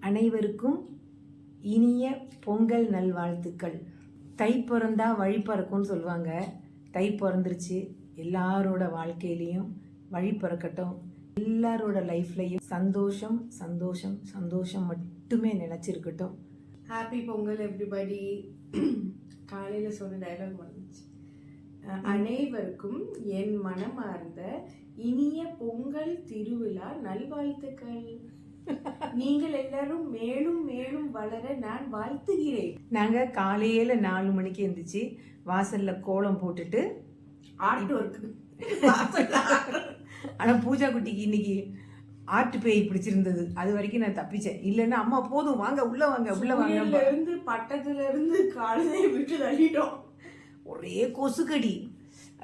அனைவருக்கும் இனிய பொங்கல் நல்வாழ்த்துக்கள். தை பிறந்தா வழி பிறக்கும்னு சொல்லுவாங்க. தை பிறந்துருச்சு. எல்லாரோட வாழ்க்கையிலையும் வழி பிறக்கட்டும். எல்லாரோட லைஃப்லையும் சந்தோஷம் சந்தோஷம் சந்தோஷம் மட்டுமே நினச்சிருக்கட்டும். Happy Pongal everybody. காலையில் சொன்ன டைலாக் வந்துச்சு. அனைவருக்கும் என் மனமார்ந்த இனிய பொங்கல் திருவிழா நல்வாழ்த்துக்கள். நீங்கள் எல்லாரும் மேலும் மேலும் வளர நான் வாழ்த்துகிறேன். நாங்கள் காலையில் 4 மணிக்கு எழுந்திரிச்சு வாசலில் கோலம் போட்டுட்டு ஆர்ட் ஒர்க்கு. ஆனால் பூஜா குட்டிக்கு இன்னைக்கு ஆர்ட் பேய் பிடிச்சிருந்தது. அது வரைக்கும் நான் தப்பிச்சேன். இல்லைன்னா அம்மா போதும் வாங்க உள்ள வாங்க உள்ள வாங்க இருந்து பட்டத்துல இருந்து காலையை விட்டு தள்ளிட்டோம். ஒரே கொசுக்கடி.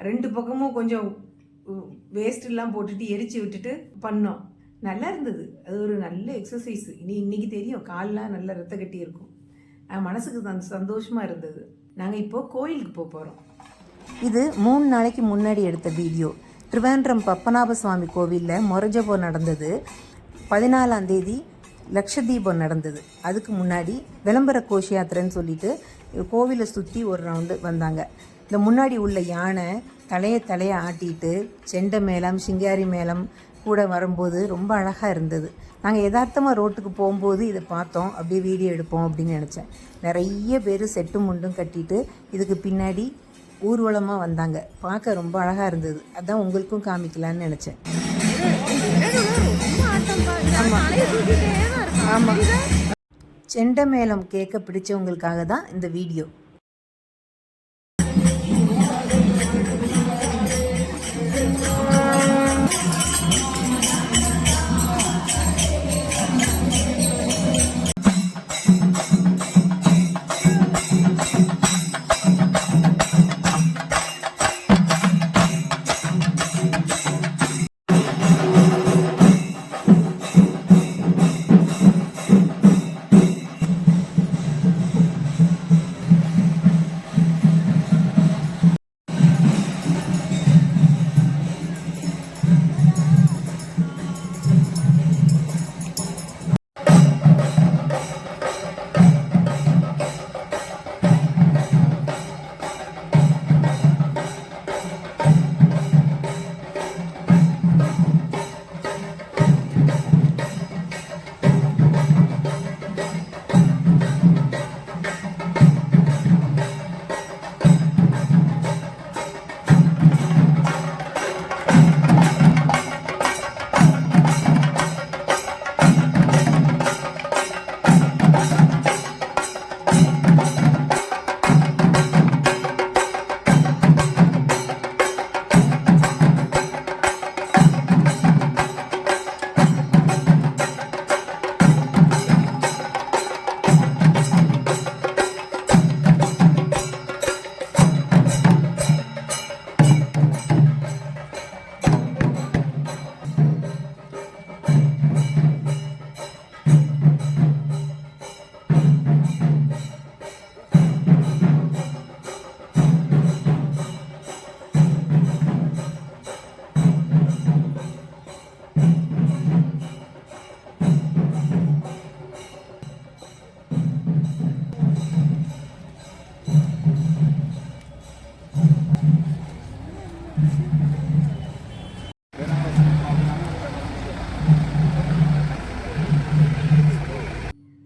2 பக்கமும் கொஞ்சம் வேஸ்ட்லாம் போட்டுட்டு எரிச்சு விட்டுட்டு பண்ணோம். நல்லா இருந்தது. அது ஒரு நல்ல எக்ஸசைஸ். இன்னைக்கு தெரியும் கால்லாம் நல்ல ரத்த கட்டி இருக்கும். மனசுக்கு சந்தோஷமாக இருந்தது. நாங்கள் இப்போது கோயிலுக்கு போகிறோம். இது 3 நாளைக்கு முன்னாடி எடுத்த வீடியோ. திருவேண்டரம் பத்மநாப சுவாமி கோவிலில் மொரஜபம் நடந்தது. 14ஆம் தேதி லக்ஷதீபம் நடந்தது. அதுக்கு முன்னாடி விளம்பர கோஷ யாத்திரைன்னு சொல்லிட்டு கோவிலை சுற்றி ஒரு ரவுண்டு வந்தாங்க. இந்த முன்னாடி உள்ள யானை தலையை ஆட்டிட்டு செண்டை மேளம் சிங்காரி மேளம் கூட வரும்போது ரொம்ப அழகாக இருந்தது. நாங்கள் யதார்த்தமாக ரோட்டுக்கு போகும்போது இதை பார்த்தோம். அப்படியே வீடியோ எடுப்போம் அப்படின்னு நினச்சேன். நிறைய பேர் செட்டு முண்டும் கட்டிட்டு இதுக்கு பின்னாடி ஊர்வலமாக வந்தாங்க. பார்க்க ரொம்ப அழகாக இருந்தது. அதான் உங்களுக்கும் காமிக்கலான்னு நினச்சேன். ஆமாம், செண்டை மேளம் கேட்க பிடிச்சவங்களுக்காக தான் இந்த வீடியோ.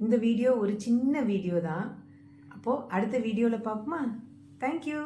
இந்த வீடியோ ஒரு சின்ன வீடியோ தான். அப்போது அடுத்த வீடியோவில் பார்ப்போமா? தேங்க்யூ.